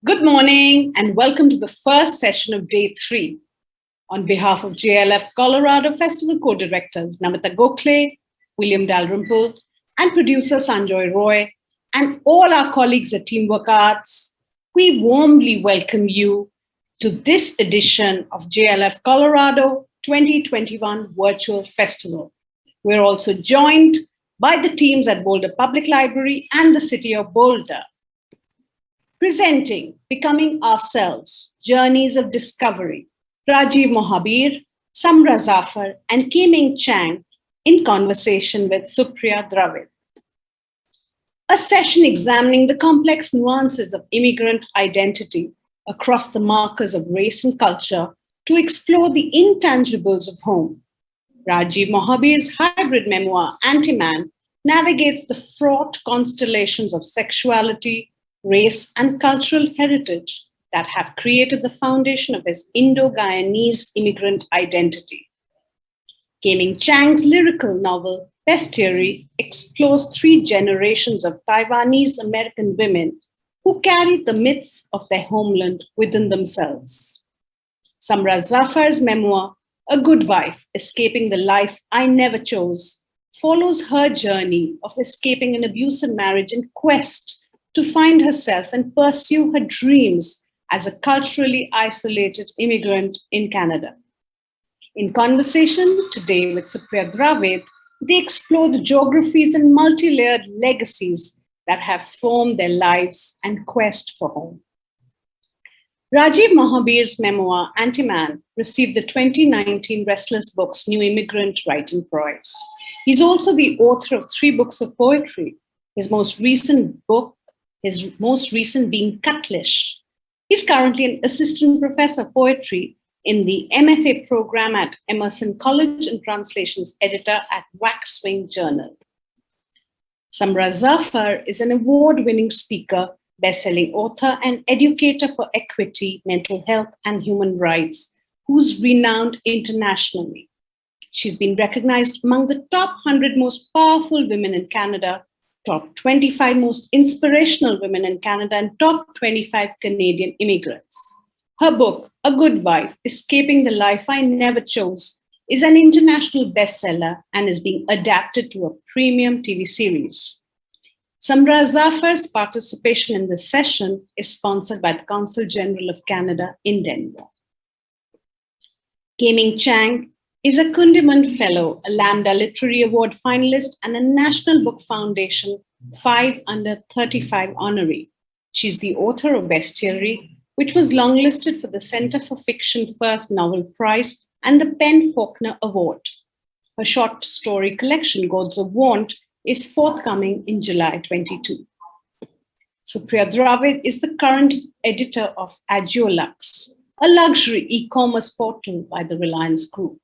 Good morning and welcome to the first session of day 3. On behalf of JLF Colorado Festival co-directors Namita Gokhale, William Dalrymple, and producer Sanjoy Roy, and all our colleagues at Teamwork Arts, we warmly welcome you to this edition of JLF Colorado 2021 Virtual Festival. We're also joined by the teams at Boulder Public Library and the City of Boulder. Presenting Becoming Ourselves, Journeys of Discovery, Rajiv Mohabir, Samra Zafar, and K-Ming Chang in conversation with Supriya Dravid. A session examining the complex nuances of immigrant identity across the markers of race and culture to explore the intangibles of home. Rajiv Mohabir's hybrid memoir, Antiman, navigates the fraught constellations of sexuality, race, and cultural heritage that have created the foundation of his Indo-Guyanese immigrant identity. K-Ming Chang's lyrical novel, Bestiary, explores 3 generations of Taiwanese-American women who carried the myths of their homeland within themselves. Samra Zafar's memoir, A Good Wife, Escaping the Life I Never Chose, follows her journey of escaping an abusive marriage in quest to find herself and pursue her dreams as a culturally isolated immigrant in Canada. In conversation today with Supriya Dravid, they explore the geographies and multilayered legacies that have formed their lives and quest for home. Rajiv Mohabir's memoir, Antiman, received the 2019 Restless Books New Immigrant Writing Prize. He's also the author of 3 books of poetry. His most recent being Cutlish. He's currently an assistant professor of poetry in the MFA program at Emerson College and translations editor at Waxwing Journal. Samra Zafar is an award-winning speaker, best-selling author, and educator for equity, mental health, and human rights, who's renowned internationally. She's been recognized among the top 100 most powerful women in Canada, top 25 most inspirational women in Canada, and top 25 Canadian immigrants. Her book, A Good Wife, Escaping the Life I Never Chose, is an international bestseller and is being adapted to a premium TV series. Samra Zafar's participation in this session is sponsored by the Consul General of Canada in Denver. K-Ming Chang is a Kundiman Fellow, a Lambda Literary Award finalist, and a National Book Foundation 5 under 35 honoree. She's the author of Bestiary, which was longlisted for the Center for Fiction First Novel Prize and the Penn Faulkner Award. Her short story collection, Gods of Want, is forthcoming in July 22. Supriya Dravid is the current editor of Agiolux, a luxury e-commerce portal by the Reliance Group,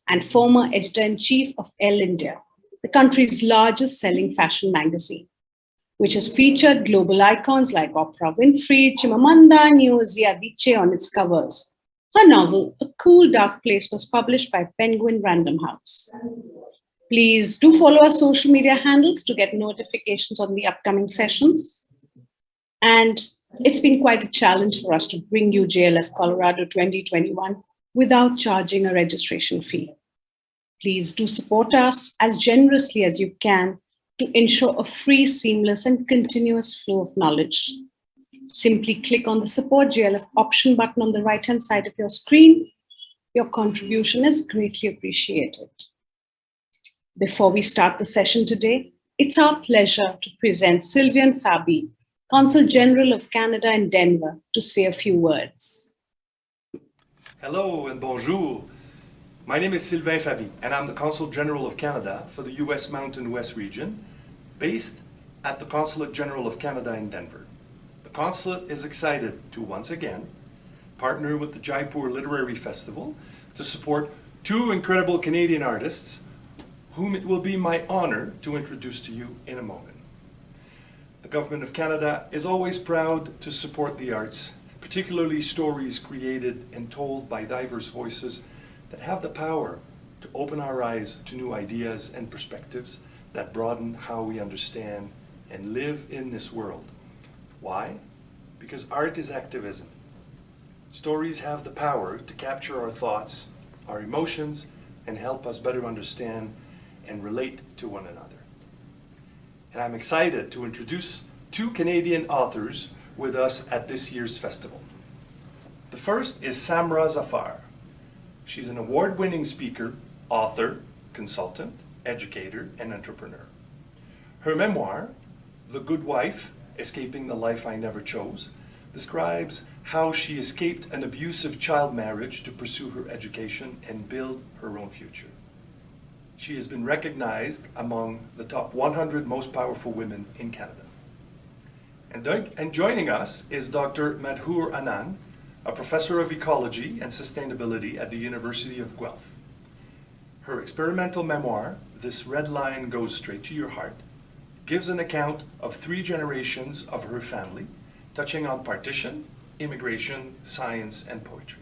and former editor-in-chief of Elle India, the country's largest selling fashion magazine, which has featured global icons like Oprah Winfrey, Chimamanda Ngozi Adichie on its covers. Her novel, A Cool Dark Place, was published by Penguin Random House. Please do follow our social media handles to get notifications on the upcoming sessions. And it's been quite a challenge for us to bring you JLF Colorado 2021 without charging a registration fee. Please do support us as generously as you can to ensure a free, seamless, and continuous flow of knowledge. Simply click on the Support JLF option button on the right-hand side of your screen. Your contribution is greatly appreciated. Before we start the session today, it's our pleasure to present Sylvain Fabi, Consul General of Canada in Denver, to say a few words. Hello and bonjour. My name is Sylvain Fabi, and I'm the Consul General of Canada for the U.S. Mountain West region, based at the Consulate General of Canada in Denver. The Consulate is excited to once again partner with the Jaipur Literary Festival to support 2 incredible Canadian artists, whom it will be my honor to introduce to you in a moment. The Government of Canada is always proud to support the arts, particularly stories created and told by diverse voices that have the power to open our eyes to new ideas and perspectives that broaden how we understand and live in this world. Why? because art is activism. Stories have the power to capture our thoughts, our emotions, and help us better understand and relate to one another. And I'm excited to introduce two Canadian authors with us at this year's festival. The first is Samra Zafar. She's an award-winning speaker, author, consultant, educator, and entrepreneur. Her memoir, The Good Wife, Escaping the Life I Never Chose, describes how she escaped an abusive child marriage to pursue her education and build her own future. She has been recognized among the top 100 most powerful women in Canada. And joining us is Dr. Madhur Anand, a professor of ecology and sustainability at the University of Guelph. Her experimental memoir, This Red Line Goes Straight to Your Heart, gives an account of 3 generations of her family, touching on partition, immigration, science, and poetry.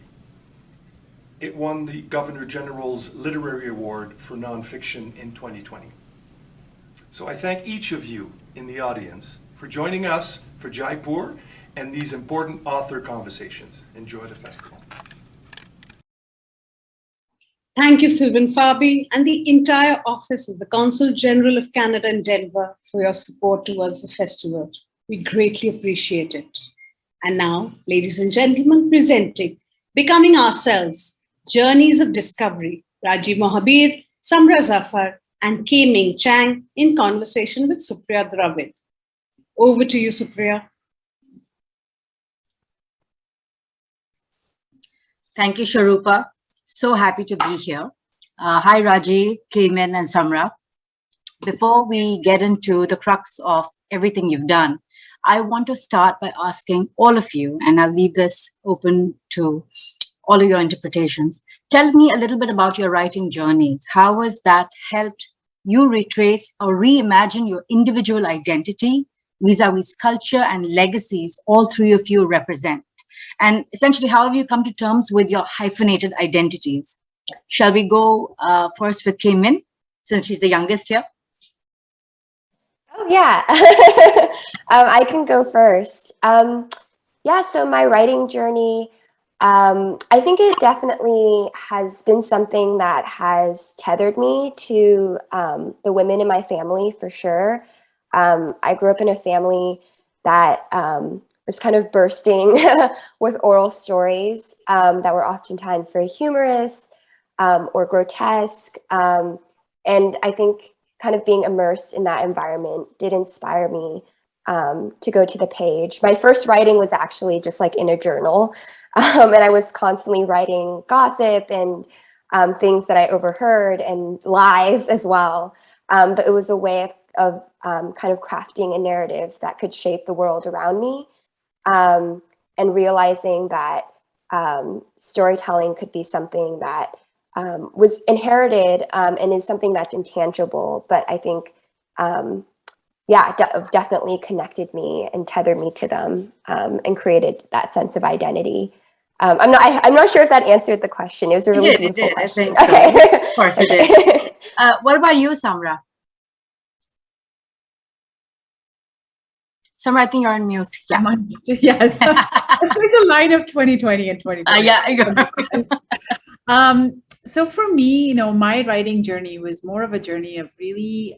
It won the Governor General's Literary Award for Nonfiction in 2020. So I thank each of you in the audience for joining us for Jaipur and these important author conversations. Enjoy the festival. Thank you, Sylvain Fabi, and the entire office of the Consul General of Canada in Denver for your support towards the festival. We greatly appreciate it. And now, ladies and gentlemen, presenting Becoming Ourselves, Journeys of Discovery, Rajiv Mohabir, Samra Zafar, and K-Ming Chang in conversation with Supriya Dravid. Over to you, Supriya. Thank you, Sharupa. So happy to be here. Hi, Rajiv, K-Ming, and Samra. Before we get into the crux of everything you've done, I want to start by asking all of you, and I'll leave this open to all of your interpretations. Tell me a little bit about your writing journeys. How has that helped you retrace or reimagine your individual identity vis-a-vis culture and legacies all 3 of you represent? And essentially, how have you come to terms with your hyphenated identities? Shall we go first with K-Ming, since she's the youngest here? Oh, yeah. I can go first. Yeah, so my writing journey, I think it definitely has been something that has tethered me to the women in my family, for sure. I grew up in a family that was kind of bursting with oral stories that were oftentimes very humorous or grotesque. And I think kind of being immersed in that environment did inspire me to go to the page. My first writing was actually just like in a journal. And I was constantly writing gossip and things that I overheard and lies as well. But it was a way of kind of crafting a narrative that could shape the world around me. And realizing that storytelling could be something that was inherited and is something that's intangible, but I think, definitely connected me and tethered me to them and created that sense of identity. I'm not sure if that answered the question. It was a really beautiful question. I think so. Okay. Of course it did. What about you, Samra? Samra, I think you're on mute. Yeah. I'm on mute. Yes. It's like the line of 2020 and 2020. Yeah. So for me, my writing journey was more of a journey of really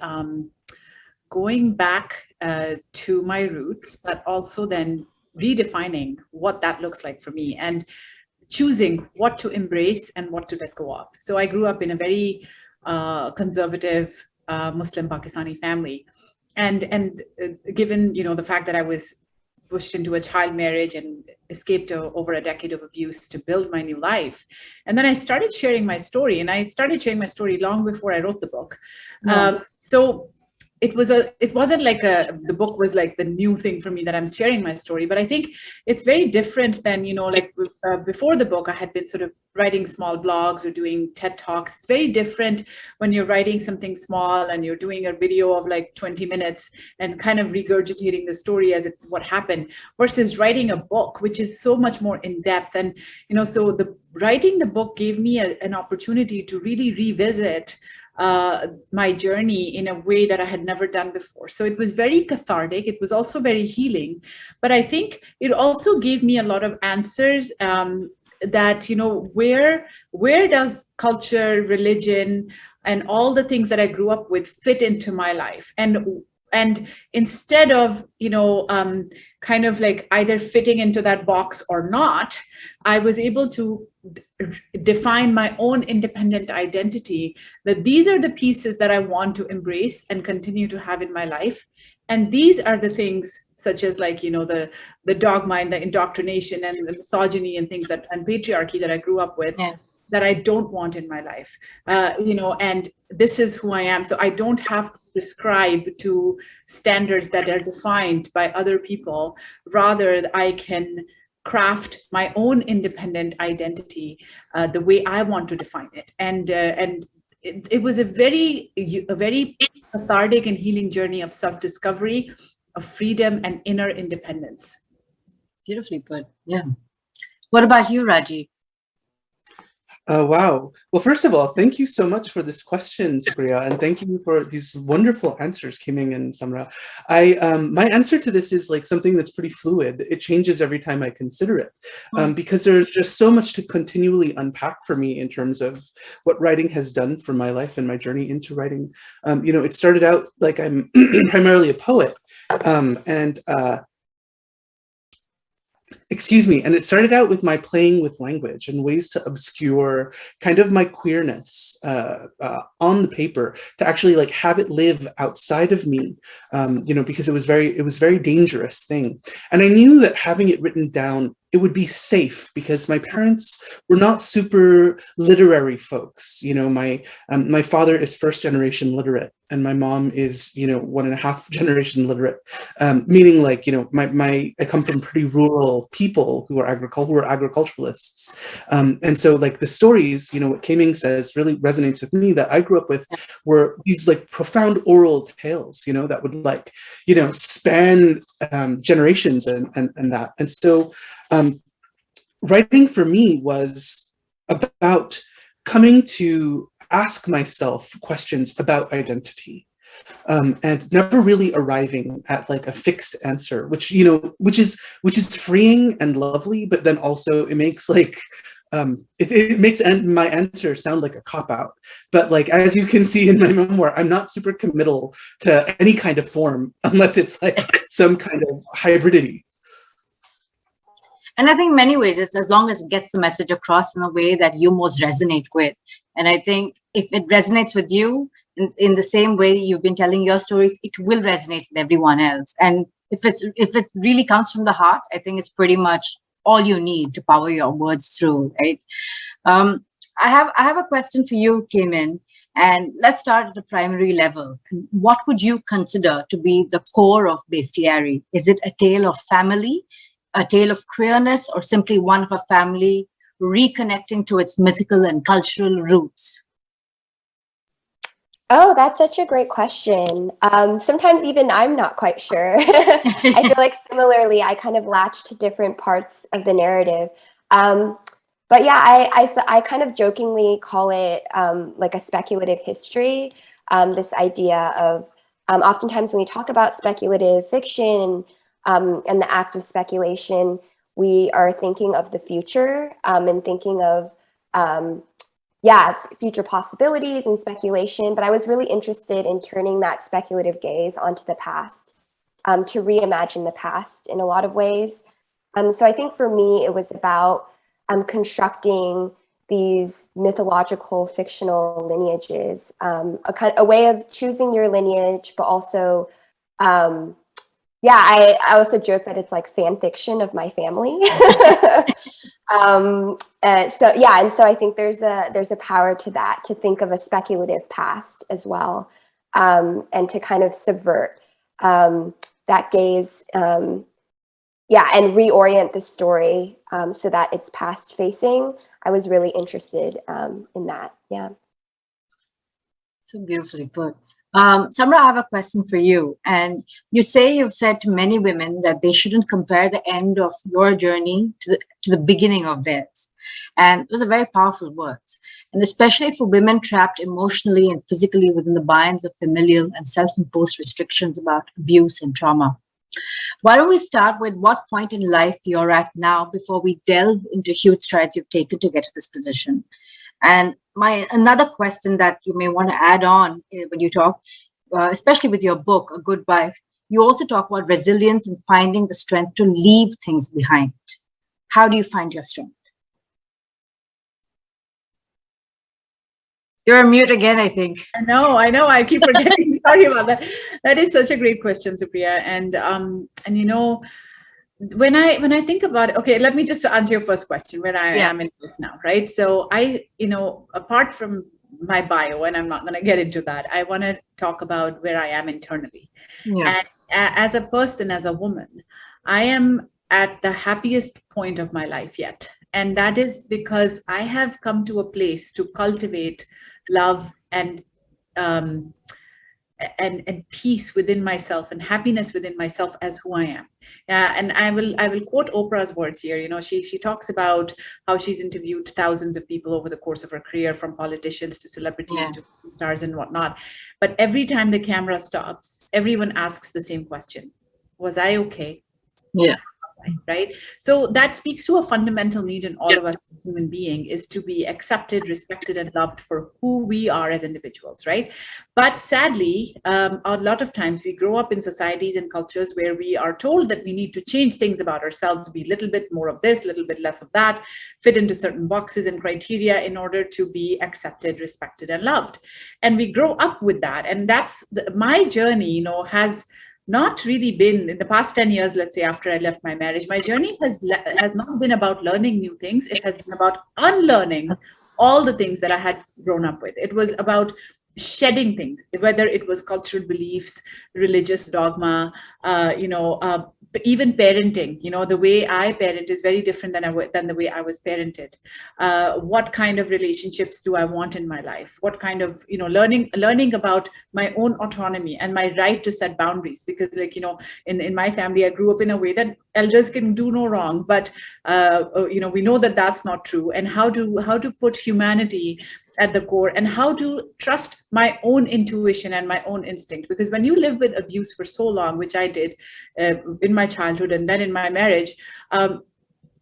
going back to my roots, but also then redefining what that looks like for me and choosing what to embrace and what to let go of. So I grew up in a very conservative Muslim Pakistani family. And given, the fact that I was pushed into a child marriage and escaped over a decade of abuse to build my new life. And then I started sharing my story, and I started sharing my story long before I wrote the book. So it wasn't like the book was like the new thing for me that I'm sharing my story, but I think it's very different than, before the book, I had been sort of writing small blogs or doing TED Talks. It's very different when you're writing something small and you're doing a video of like 20 minutes and kind of regurgitating the story as what happened versus writing a book, which is so much more in depth. And, so writing the book gave me an opportunity to really revisit my journey in a way that I had never done before. So it was very cathartic. It was also very healing. But I think it also gave me a lot of answers that, where does culture, religion, and all the things that I grew up with fit into my life? And instead of, kind of like either fitting into that box or not, I was able to define my own independent identity, that these are the pieces that I want to embrace and continue to have in my life. And these are the things such as like, the dogma and the indoctrination and the misogyny and things and patriarchy that I grew up with. Yeah. That I don't want in my life, and this is who I am. So I don't have to prescribe to standards that are defined by other people. Rather, I can craft my own independent identity the way I want to define it. And it was a very cathartic and healing journey of self-discovery, of freedom and inner independence. Beautifully put. Yeah. What about you, Raji? Wow. Well, first of all, thank you so much for this question, Supriya, and thank you for these wonderful answers, K-Ming and Samra. My answer to this is like something that's pretty fluid. It changes every time I consider it, because there's just so much to continually unpack for me in terms of what writing has done for my life and my journey into writing. It started out like I'm primarily a poet, and it started out with my playing with language and ways to obscure kind of my queerness on the paper, to actually like have it live outside of me, because it was very dangerous thing. And I knew that having it written down, it would be safe, because my parents were not super literary folks. My father is first generation literate, and my mom is 1.5 generation literate, meaning like I come from pretty rural people who are agriculturalists, and so like the stories, what K-Ming says really resonates with me, that I grew up with were these like profound oral tales, that would like span generations and that. And so writing for me was about coming to ask myself questions about identity, and never really arriving at like a fixed answer, which is freeing and lovely, but then also it makes like it makes my answer sound like a cop-out. But like, as you can see in my memoir, I'm not super committal to any kind of form unless it's like some kind of hybridity. And I think in many ways, it's as long as it gets the message across in a way that you most resonate with. And I think if it resonates with you in the same way you've been telling your stories, it will resonate with everyone else. And if it really comes from the heart, I think it's pretty much all you need to power your words through, right? I have a question for you, K-Ming, and let's start at the primary level. What would you consider to be the core of Bestiary? Is it a tale of family, a tale of queerness, or simply one of a family reconnecting to its mythical and cultural roots? Oh, that's such a great question. Sometimes even I'm not quite sure. I feel like similarly, I kind of latch to different parts of the narrative. But yeah, I kind of jokingly call it like a speculative history. This idea of oftentimes when we talk about speculative fiction and the act of speculation, we are thinking of the future and thinking of future possibilities and speculation. But I was really interested in turning that speculative gaze onto the past, to reimagine the past in a lot of ways. So I think for me, it was about constructing these mythological fictional lineages, a way of choosing your lineage, but also, I also joke that it's like fan fiction of my family. So I think there's a power to that, to think of a speculative past as well, and to kind of subvert that gaze, and reorient the story so that it's past facing. I was really interested in that. Yeah. So beautifully put. Samra, I have a question for you. And you say you've said to many women that they shouldn't compare the end of your journey to the beginning of theirs. And those are very powerful words. And especially for women trapped emotionally and physically within the binds of familial and self-imposed restrictions about abuse and trauma. Why don't we start with what point in life you're at now before we delve into huge strides you've taken to get to this position? And another question that you may want to add on when you talk, especially with your book, A Good Wife, you also talk about resilience and finding the strength to leave things behind. How do you find your strength? You're on mute again, I think. I know. I keep forgetting. Sorry about that. That is such a great question, Supriya. And you know, when I think about it, okay, let me just answer your first question, where I am in this now, right? So apart from my bio, and I'm not going to get into that, I want to talk about where I am internally. Yeah. And as a person, as a woman, I am at the happiest point of my life yet. And that is because I have come to a place to cultivate love and peace within myself and happiness within myself as who I am. And I will quote Oprah's words here. You know, she talks about how she's interviewed thousands of people over the course of her career, from politicians to celebrities to stars and whatnot. But every time the camera stops, everyone asks the same question: was I okay? Yeah. Right. So that speaks to a fundamental need in all of us as human being, is to be accepted, respected, and loved for who we are as individuals. Right. But sadly, a lot of times we grow up in societies and cultures where we are told that we need to change things about ourselves, be a little bit more of this, a little bit less of that, fit into certain boxes and criteria in order to be accepted, respected, and loved. And we grow up with that. And that's my journey, you know, has not really been in the past 10 years, let's say, after I left my marriage. My journey has not been about learning new things. It has been about unlearning all the things that I had grown up with. It was about shedding things, whether it was cultural beliefs, religious dogma, even parenting. You know, the way I parent is very different than the way I was parented. What kind of relationships do I want in my life? What kind of, you know, learning about my own autonomy and my right to set boundaries. Because, like, you know, in my family, I grew up in a way that elders can do no wrong, but we know that that's not true. And how to put humanity at the core, and how to trust my own intuition and my own instinct. Because when you live with abuse for so long, which I did in my childhood and then in my marriage,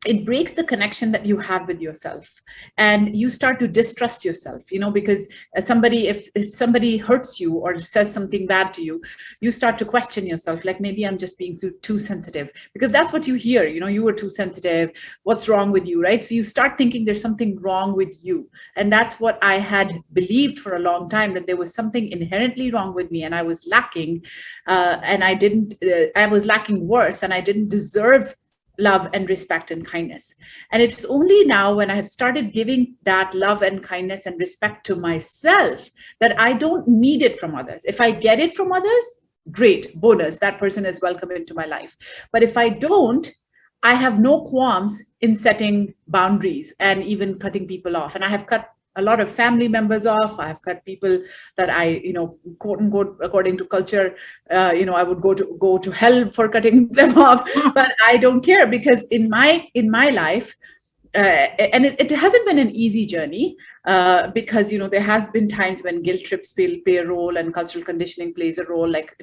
it breaks the connection that you have with yourself, and you start to distrust yourself, you know, because if somebody hurts you or says something bad to you, you start to question yourself, like, maybe I'm just being too sensitive, because that's what you hear, you know, you were too sensitive, what's wrong with you, right? So you start thinking there's something wrong with you. And that's what I had believed for a long time, that there was something inherently wrong with me, and I was lacking, I was lacking worth, and I didn't deserve love and respect and kindness. And it's only now, when I have started giving that love and kindness and respect to myself, that I don't need it from others. If I get it from others, great, bonus, that person is welcome into my life. But if I don't, I have no qualms in setting boundaries and even cutting people off. And I have cut a lot of family members off. I've cut people that I, you know, quote unquote, according to culture, I would go to hell for cutting them off. But I don't care, because in my life, and it hasn't been an easy journey, because, you know, there has been times when guilt trips play a role, and cultural conditioning plays a role. Like,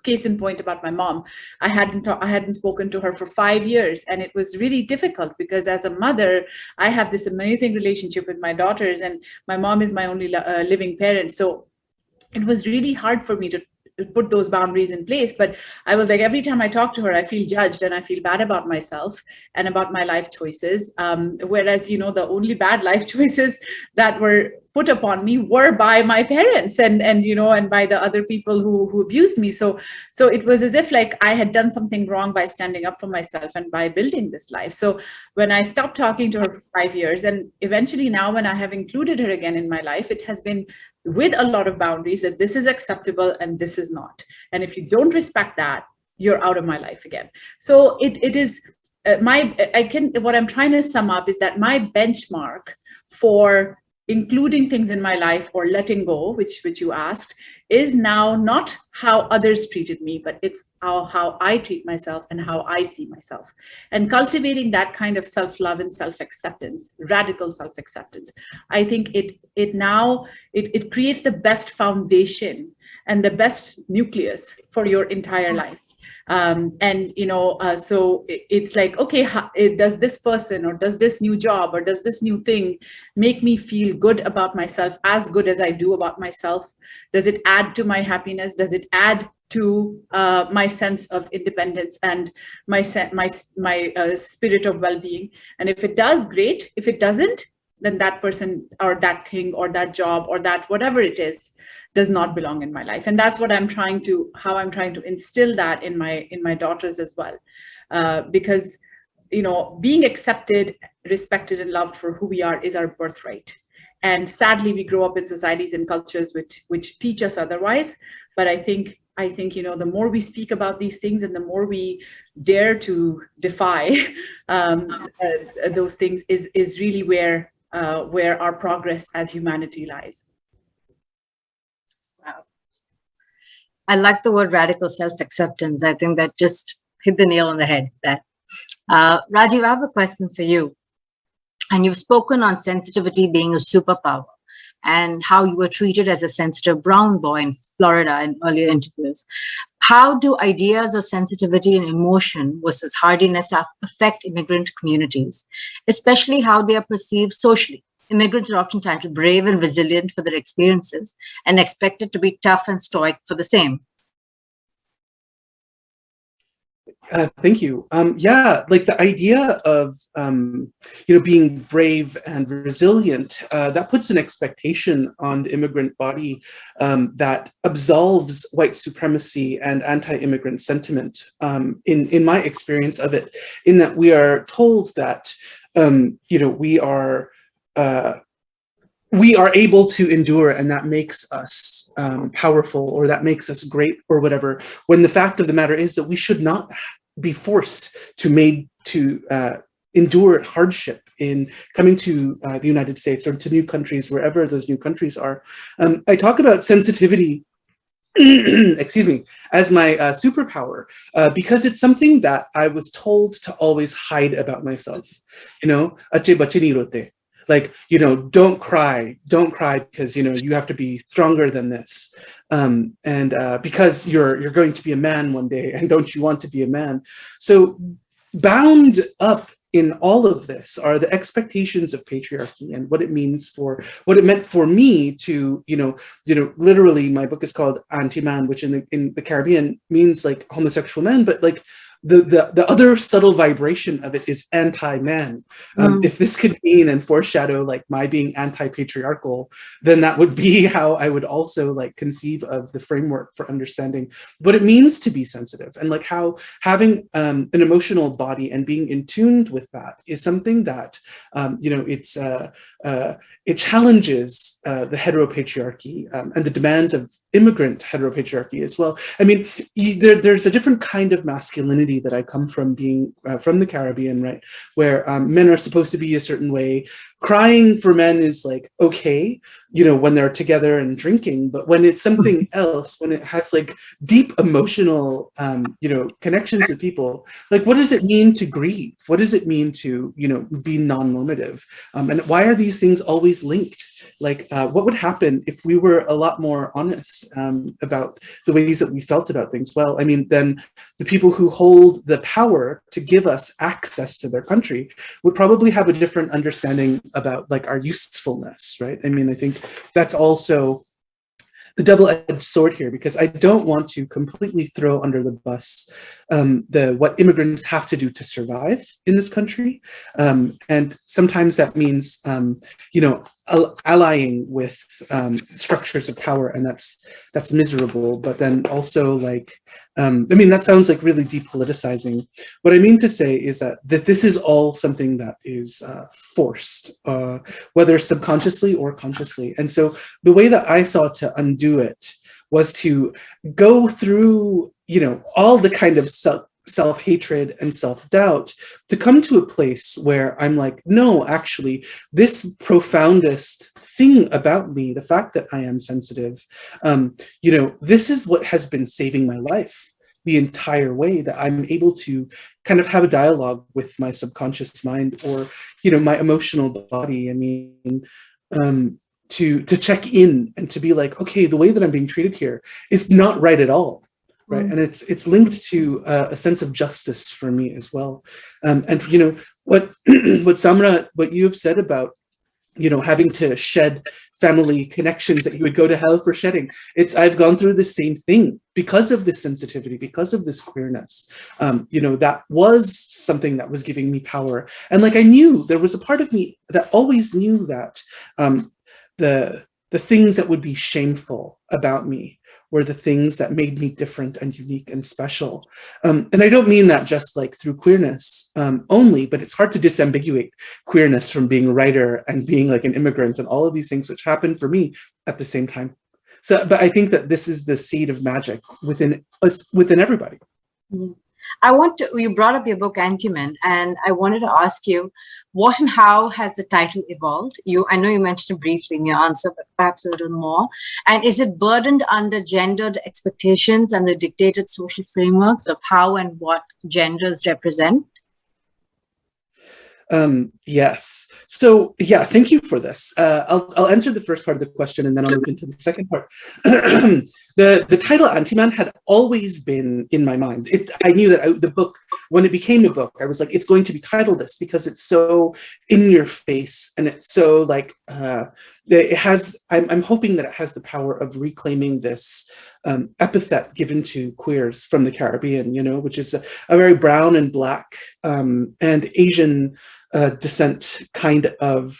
case in point about my mom, I hadn't spoken to her for 5 years, and it was really difficult, because as a mother, I have this amazing relationship with my daughters, and my mom is my only living parent. So it was really hard for me to put those boundaries in place. But I was like, every time I talk to her, I feel judged, and I feel bad about myself and about my life choices. Whereas, you know, the only bad life choices that were put upon me were by my parents and by the other people who abused me. So it was as if, like, I had done something wrong by standing up for myself and by building this life. So when I stopped talking to her for 5 years, and eventually now when I have included her again in my life, it has been with a lot of boundaries, that this is acceptable and this is not. And if you don't respect that, you're out of my life again. So it is what I'm trying to sum up is that my benchmark for including things in my life or letting go, which you asked, is now not how others treated me, but it's how I treat myself and how I see myself. And cultivating that kind of self-love and self-acceptance, radical self-acceptance, I think it creates the best foundation and the best nucleus for your entire life. So it's like, okay, does this person or does this new job or does this new thing make me feel good about myself, as good as I do about myself? Does it add to my happiness? Does it add to my sense of independence and my spirit of well-being? And if it does, great. If it doesn't, then that person or that thing or that job or that whatever it is does not belong in my life. And that's what I'm trying to instill that in my daughters as well. Because, being accepted, respected, and loved for who we are is our birthright. And sadly, we grow up in societies and cultures which teach us otherwise. But I think, the more we speak about these things and the more we dare to defy those things is really where our progress as humanity lies. Wow. I like the word radical self-acceptance. I think that just hit the nail on the head. Rajiv, I have a question for you. And you've spoken on sensitivity being a superpower and how you were treated as a sensitive brown boy in Florida in earlier interviews. How do ideas of sensitivity and emotion versus hardiness affect immigrant communities, especially how they are perceived socially? Immigrants are often titled brave and resilient for their experiences and expected to be tough and stoic for the same. Thank you. Yeah, like the idea of being brave and resilient, that puts an expectation on the immigrant body that absolves white supremacy and anti-immigrant sentiment. In my experience of it, in that we are told that we are able to endure, and that makes us powerful, or that makes us great, or whatever, when the fact of the matter is that we should not be forced to endure hardship in coming to the United States or to new countries, wherever those new countries are. I talk about sensitivity excuse me, as my superpower, because it's something that I was told to always hide about myself. Ache bache ni rote. Like, don't cry because, you have to be stronger than this. And because you're going to be a man one day, and don't you want to be a man? So bound up in all of this are the expectations of patriarchy and what it meant for me to, literally my book is called Antiman, which in the Caribbean means like homosexual man, but like, the other subtle vibration of it is anti-man. If this could mean and foreshadow like my being anti-patriarchal, then that would be how I would also like conceive of the framework for understanding what it means to be sensitive, and like how having an emotional body and being in tune with that is something that it challenges the heteropatriarchy and the demands of immigrant heteropatriarchy as well. I mean, there's a different kind of masculinity that I come from, being from the Caribbean, right? Where men are supposed to be a certain way. Crying for men is like, okay, when they're together and drinking, but when it's something else, when it has like deep emotional, connections with people, like what does it mean to grieve? What does it mean to, be non-normative? And why are these things always linked? Like, what would happen if we were a lot more honest about the ways that we felt about things? Well, I mean, then the people who hold the power to give us access to their country would probably have a different understanding about like our usefulness, right? I mean, I think that's also the double-edged sword here, because I don't want to completely throw under the bus what immigrants have to do to survive in this country. And sometimes that means, allying with structures of power, and that's miserable. But then also like, that sounds like really depoliticizing. What I mean to say is that this is all something that is forced, whether subconsciously or consciously. And so the way that I saw to undo it was to go through, all the kind of self-hatred and self-doubt to come to a place where I'm like, no, actually, this profoundest thing about me, the fact that I am sensitive, this is what has been saving my life the entire way, that I'm able to kind of have a dialogue with my subconscious mind or, my emotional body. I mean, to check in and to be like, okay, the way that I'm being treated here is not right at all. Right. And it's linked to a sense of justice for me as well. And what Samra, what you have said about, having to shed family connections that you would go to hell for shedding. I've gone through the same thing because of this sensitivity, because of this queerness. That was something that was giving me power. And like, I knew there was a part of me that always knew that the things that would be shameful about me were the things that made me different and unique and special. And I don't mean that just like through queerness only, but it's hard to disambiguate queerness from being a writer and being like an immigrant and all of these things which happened for me at the same time. So, but I think that this is the seed of magic within us, within everybody. Mm-hmm. You brought up your book, Antiman, and I wanted to ask you, what and how has the title evolved? I know you mentioned it briefly in your answer, but perhaps a little more. And is it burdened under gendered expectations and the dictated social frameworks of how and what genders represent? Yes. So yeah, thank you for this. I'll answer the first part of the question and then I'll move into the second part. The title Antiman had always been in my mind. I knew that the book, when it became a book, I was like, it's going to be titled this because it's so in your face and it's so like, I'm hoping that it has the power of reclaiming this epithet given to queers from the Caribbean, which is a very brown and black and Asian descent kind of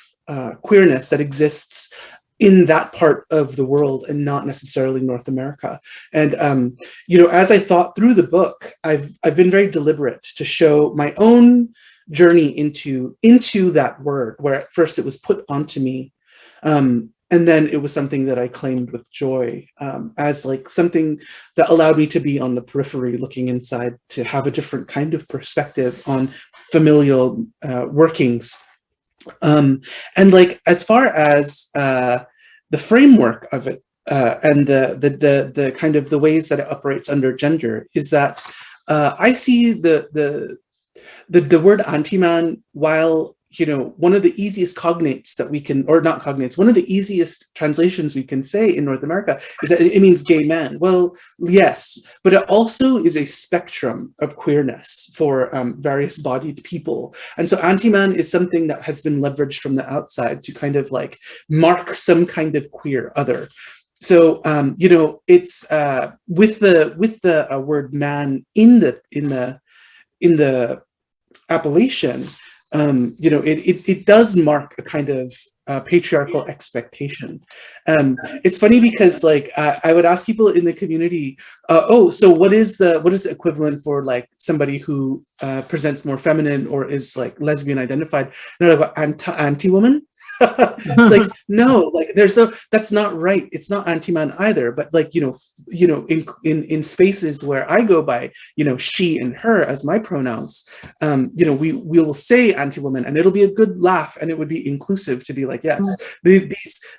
queerness that exists in that part of the world and not necessarily North America. And as I thought through the book, I've been very deliberate to show my own journey into that word, where at first it was put onto me. And then it was something that I claimed with joy as like something that allowed me to be on the periphery looking inside, to have a different kind of perspective on familial workings. And like, as far as the framework of it and the kind of the ways that it operates under gender is that I see the word Antiman, while one of the easiest cognates that we can, or not cognates, one of the easiest translations we can say in North America is that it means gay man. Well, yes, but it also is a spectrum of queerness for various bodied people. And so Antiman is something that has been leveraged from the outside to kind of like mark some kind of queer other. So it's with the word man in the appellation. It does mark a kind of patriarchal expectation. It's funny because like I would ask people in the community, so what is the equivalent for like somebody who presents more feminine or is like lesbian identified? And they're like, anti-woman. It's like, no, like that's not right. It's not anti-man either. But like, in spaces where I go by, she and her as my pronouns, we will say anti-woman and it'll be a good laugh and it would be inclusive to be like, yes,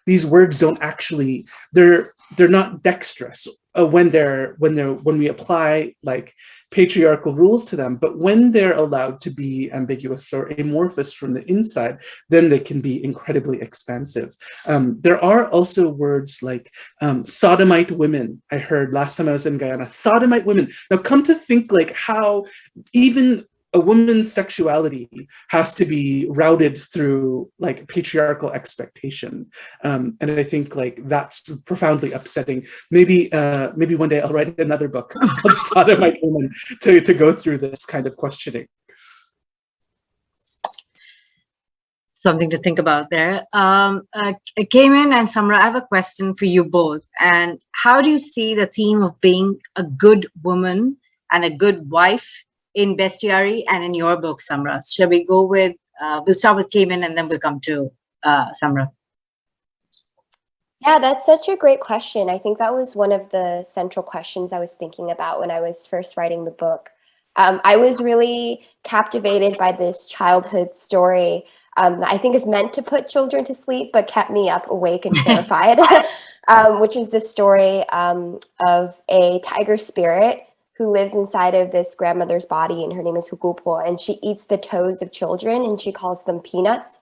these words don't actually, they're not dexterous when we apply like patriarchal rules to them, but when they're allowed to be ambiguous or amorphous from the inside, then they can be incredibly expansive. There are also words like sodomite women. I heard last time I was in Guyana, sodomite women. Now come to think like how even a woman's sexuality has to be routed through like patriarchal expectation. And I think like that's profoundly upsetting. Maybe one day I'll write another book called Sodomite Woman to go through this kind of questioning. Something to think about there. K-Ming and Samra, I have a question for you both. And how do you see the theme of being a good woman and a good wife in Bestiary and in your book, Samra? Shall we go with, we'll start with K-Ming and then we'll come to Samra. Yeah, that's such a great question. I think that was one of the central questions I was thinking about when I was first writing the book. I was really captivated by this childhood story. I think is meant to put children to sleep, but kept me up awake and terrified, which is the story of a tiger spirit who lives inside of this grandmother's body, and her name is Hukupo, and she eats the toes of children, and she calls them peanuts.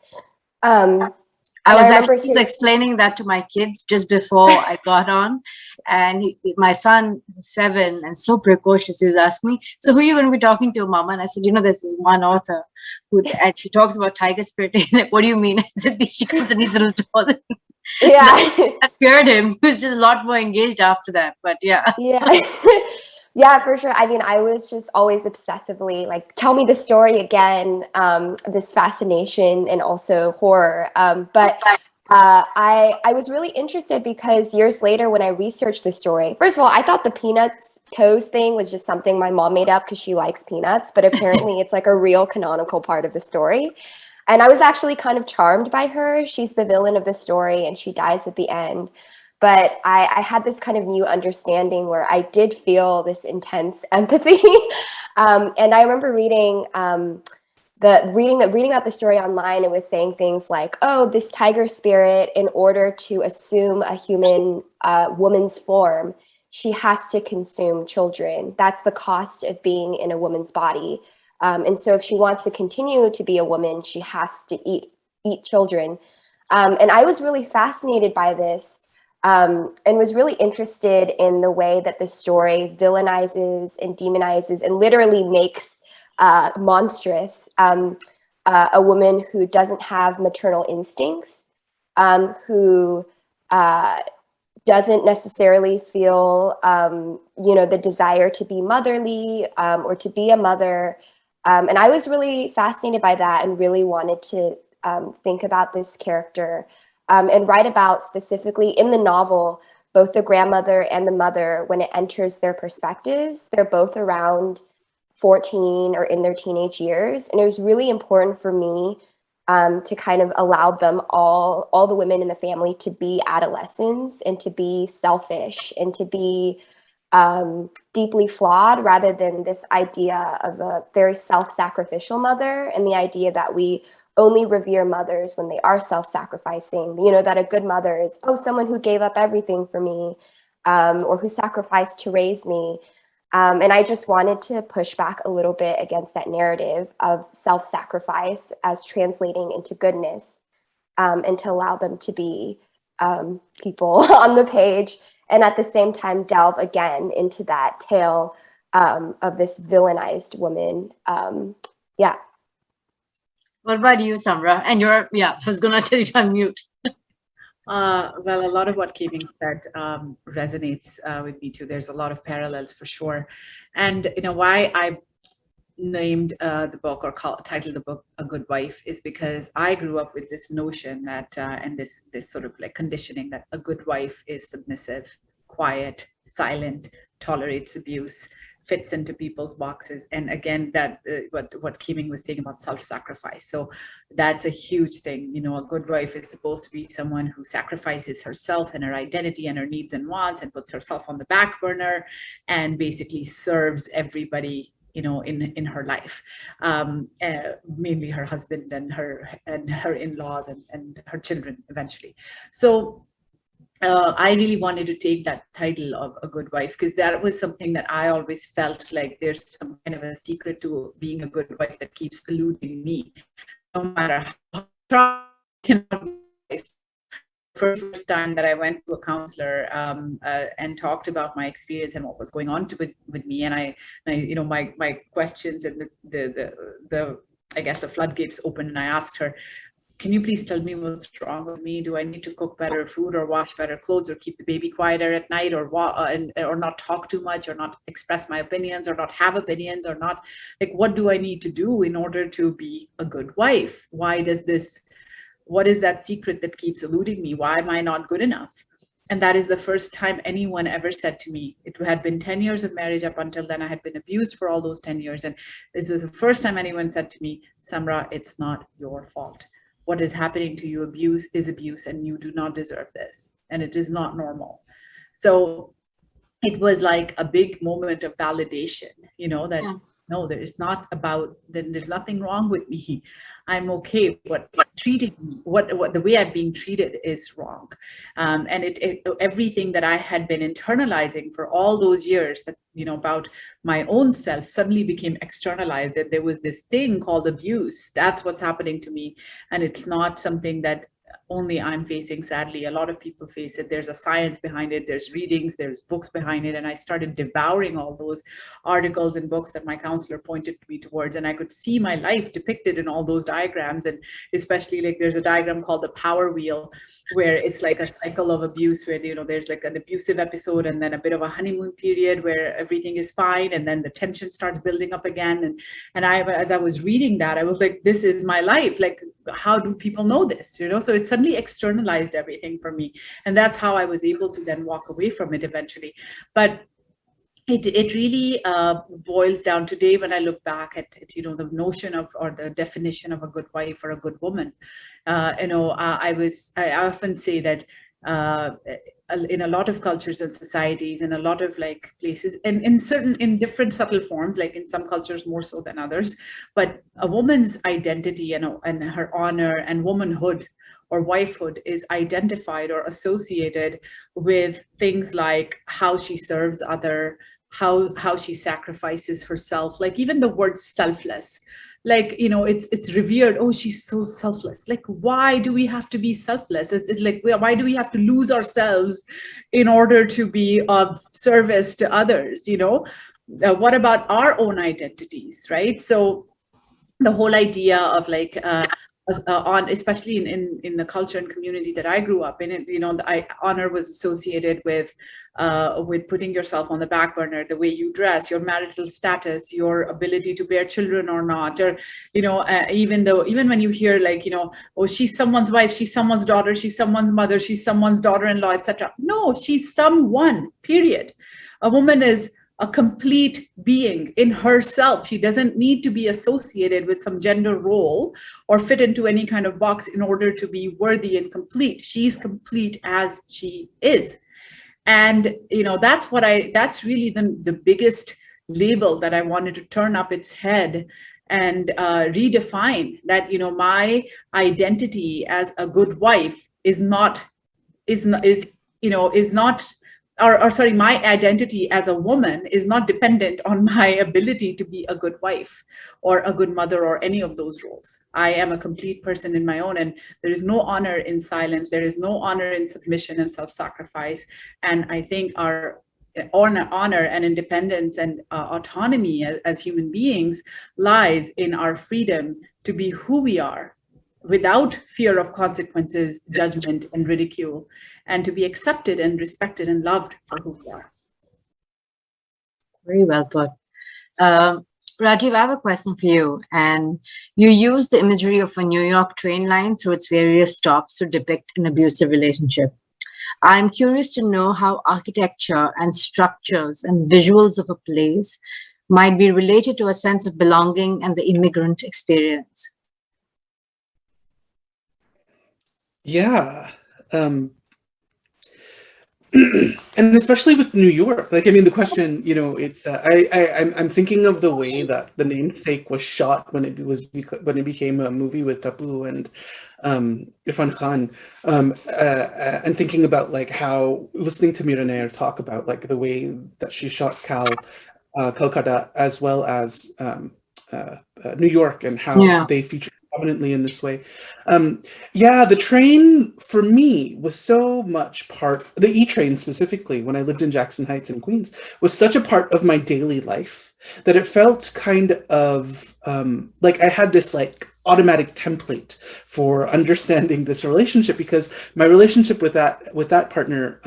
I was actually just explaining that to my kids just before I got on, and my son, who's 7 and so precocious, he was asking me, "So who are you going to be talking to, Mama?" And I said, "There's this one author and she talks about tiger spirit." He's like, "What do you mean?" I said, "She comes and eats little toes." Yeah, I feared him. He was just a lot more engaged after that. But yeah. Yeah, for sure. I mean, I was just always obsessively like, tell me the story again, this fascination and also horror. But I was really interested because years later when I researched the story, first of all, I thought the peanuts toes thing was just something my mom made up because she likes peanuts, but apparently it's like a real canonical part of the story. And I was actually kind of charmed by her. She's the villain of the story and she dies at the end. But I had this kind of new understanding where I did feel this intense empathy. And I remember reading about the story online. It was saying things like, oh, this tiger spirit, in order to assume a human woman's form, she has to consume children. That's the cost of being in a woman's body. And so if she wants to continue to be a woman, she has to eat children. And I was really fascinated by this. And was really interested in the way that the story villainizes and demonizes and literally makes monstrous a woman who doesn't have maternal instincts, who doesn't necessarily feel, the desire to be motherly or to be a mother. And I was really fascinated by that and really wanted to think about this character. And write about specifically in the novel, both the grandmother and the mother, when it enters their perspectives, they're both around 14 or in their teenage years. And it was really important for me to kind of allow them all the women in the family to be adolescents and to be selfish and to be deeply flawed, rather than this idea of a very self-sacrificial mother and the idea that we only revere mothers when they are self-sacrificing, that a good mother is, someone who gave up everything for me, or who sacrificed to raise me. And I just wanted to push back a little bit against that narrative of self-sacrifice as translating into goodness, and to allow them to be people on the page, and at the same time delve again into that tale of this villainized woman. What about you, Samra? And I was going to tell you to unmute. Well, a lot of what K-Ming said resonates with me too. There's a lot of parallels for sure. And why I named the book or titled the book A Good Wife is because I grew up with this notion that, and this sort of like conditioning that a good wife is submissive, quiet, silent, tolerates abuse, fits into people's boxes. And again, that what K-Ming was saying about self-sacrifice. So that's a huge thing. A good wife is supposed to be someone who sacrifices herself and her identity and her needs and wants and puts herself on the back burner and basically serves everybody in her life, mainly her husband and her in-laws and her children eventually. So I really wanted to take that title of A Good Wife because that was something that I always felt like there's some kind of a secret to being a good wife that keeps eluding me, no matter how for the first time that I went to a counselor and talked about my experience and what was going on with me, and I my questions and the I guess the floodgates opened, and I asked her, can you please tell me what's wrong with me? Do I need to cook better food or wash better clothes or keep the baby quieter at night or not talk too much or not express my opinions or not have opinions or not, like, what do I need to do in order to be a good wife? What is that secret that keeps eluding me? Why am I not good enough? And that is the first time anyone ever said to me, it had been 10 years of marriage up until then, I had been abused for all those 10 years. And this was the first time anyone said to me, Samra, it's not your fault. What is happening to you, abuse is abuse, and you do not deserve this. And it is not normal. So it was like a big moment of validation, that no, there is not about, there's nothing wrong with me. I'm okay. What's treating me, what the way I'm being treated is wrong. And everything that I had been internalizing for all those years, that, about my own self, suddenly became externalized, that there was this thing called abuse. That's what's happening to me. And it's not something that only I'm facing. Sadly, a lot of people face it. There's a science behind it, there's readings, there's books behind it. And I started devouring all those articles and books that my counselor pointed me towards. And I could see my life depicted in all those diagrams. And especially, like, there's a diagram called the power wheel, where it's like a cycle of abuse, where, there's like an abusive episode and then a bit of a honeymoon period where everything is fine, and then the tension starts building up again. And I, as I was reading that, I was like, this is my life. Like, how do people know this? So it suddenly externalized everything for me. And that's how I was able to then walk away from it eventually. But it really boils down today, when I look back at the notion of, or the definition of a good wife or a good woman. I often say that in a lot of cultures and societies, in a lot of like places, and in different subtle forms, like in some cultures more so than others, but a woman's identity and her honor and womanhood or wifehood is identified or associated with things like how she serves other, how she sacrifices herself, like even the word selfless, like, it's revered. Oh, she's so selfless. Like, why do we have to be selfless? It's like, why do we have to lose ourselves in order to be of service to others? What about our own identities, right? So the whole idea of like, especially in the culture and community that I grew up in, honor was associated with putting yourself on the back burner, the way you dress, your marital status, your ability to bear children or not, or even when you hear like, oh, she's someone's wife, she's someone's daughter, she's someone's mother, she's someone's daughter-in-law, etc. No, she's someone, period. A woman is a complete being in herself. She doesn't need to be associated with some gender role or fit into any kind of box in order to be worthy and complete. She's complete as she is. And, that's really the biggest label that I wanted to turn up its head and redefine that, my identity as a good wife my identity as a woman is not dependent on my ability to be a good wife or a good mother or any of those roles. I am a complete person in my own, and there is no honor in silence. There is no honor in submission and self-sacrifice. And I think our honor and independence and autonomy as human beings lies in our freedom to be who we are, without fear of consequences, judgment, and ridicule, and to be accepted and respected and loved for who we are. Very well put. Rajiv, I have a question for you. And you use the imagery of a New York train line through its various stops to depict an abusive relationship. I'm curious to know how architecture and structures and visuals of a place might be related to a sense of belonging and the immigrant experience. Yeah. And especially with New York, like, I mean, the question, it's, I'm thinking of the way that The Namesake was shot when it became a movie with Tapu and Irfan Khan, and thinking about like how, listening to Mira Nair talk about like the way that she shot Calcutta as well as New York, and how they feature prominently in this way. The train for me was so much the E-train specifically, when I lived in Jackson Heights in Queens, was such a part of my daily life that it felt kind of like I had this like automatic template for understanding this relationship, because my relationship with that partner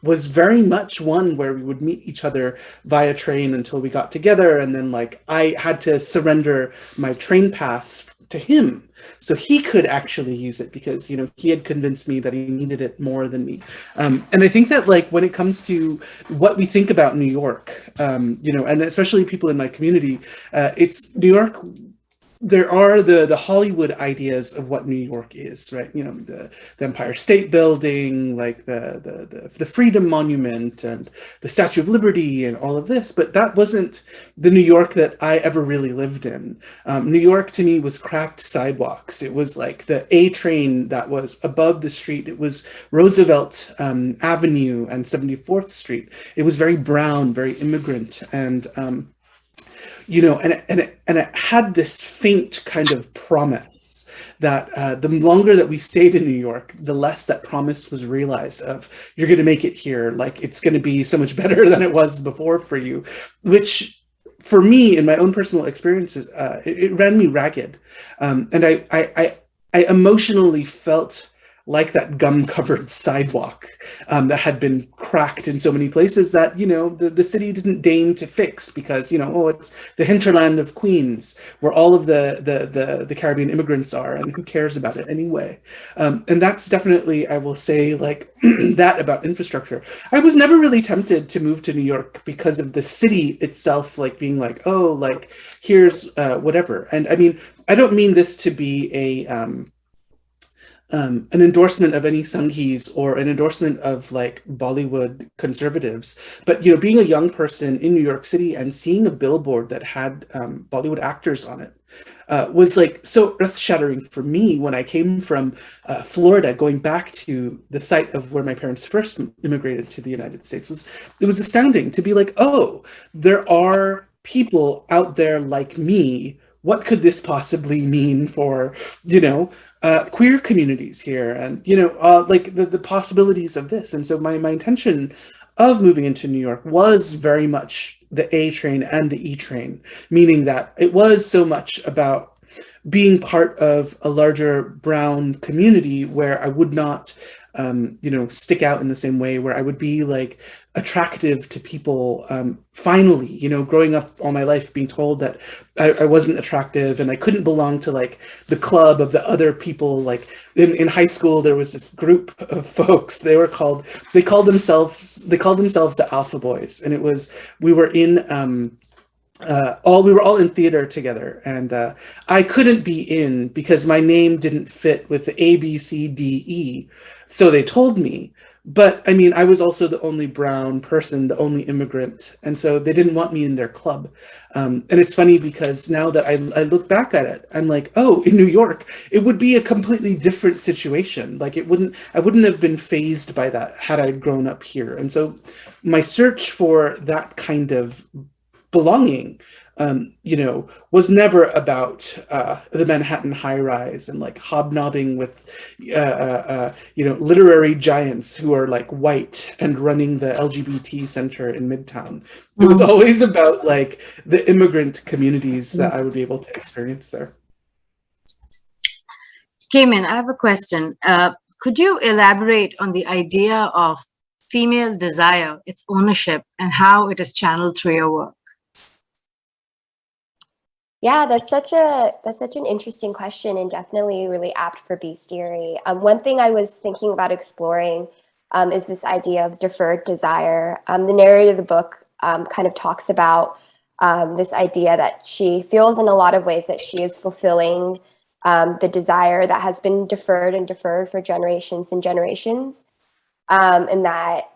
was very much one where we would meet each other via train until we got together, and then like I had to surrender my train pass to him so he could actually use it, because he had convinced me that he needed it more than me. And I think that like when it comes to what we think about New York, and especially people in my community, it's New York there are the Hollywood ideas of what New York is, right? You know, the Empire State Building, like the Freedom Monument and the Statue of Liberty and all of this, but that wasn't the New York that I ever really lived in. New York to me was cracked sidewalks. It was like the A train that was above the street. It was Roosevelt Avenue and 74th Street. It was very brown, very immigrant, and you know, and it had this faint kind of promise that the longer that we stayed in New York, the less that promise was realized of you're going to make it here, like it's going to be so much better than it was before for you, which for me, in my own personal experiences, it ran me ragged, and I emotionally felt like that gum-covered sidewalk that had been cracked in so many places that, you know, the city didn't deign to fix because, you know, oh, it's the hinterland of Queens where all of the Caribbean immigrants are, and who cares about it anyway? And that's definitely, I will say, like that about infrastructure. I was never really tempted to move to New York because of the city itself, like being like, oh, like here's whatever. And I mean, I don't mean this to be an endorsement of any Sanghis or an endorsement of like Bollywood conservatives, but you know, being a young person in New York City and seeing a billboard that had Bollywood actors on it was like so earth-shattering for me when I came from Florida, going back to the site of where my parents first immigrated to the United States. It was astounding to be like, oh, there are people out there like me. What could this possibly mean for, you know, queer communities here, and you know, like the possibilities of this. And so my intention of moving into New York was very much the A train and the E train, meaning that it was so much about being part of a larger brown community where I would not, you know, stick out in the same way, where I would be like attractive to people. Finally, you know, growing up all my life being told that I wasn't attractive and I couldn't belong to like the club of the other people. Like in high school, there was this group of folks. They called themselves the Alpha Boys, and it was we were all in theater together, and I couldn't be in because my name didn't fit with the A, B, C, D, E. So they told me, but I mean, I was also the only brown person, the only immigrant, and so they didn't want me in their club. And it's funny because now that I look back at it, I'm like, oh, in New York, it would be a completely different situation. Like I wouldn't have been fazed by that had I grown up here. And so my search for that kind of belonging, you know, was never about the Manhattan high-rise and like hobnobbing with, you know, literary giants who are like white and running the LGBT center in Midtown. It was always about like the immigrant communities that I would be able to experience there. K-Ming, I have a question. Could you elaborate on the idea of female desire, its ownership, and how it is channeled through your work? Yeah, that's such an interesting question, and definitely really apt for bestiary. One thing I was thinking about exploring is this idea of deferred desire. The narrator of the book kind of talks about this idea that she feels in a lot of ways that she is fulfilling the desire that has been deferred for generations and generations, and that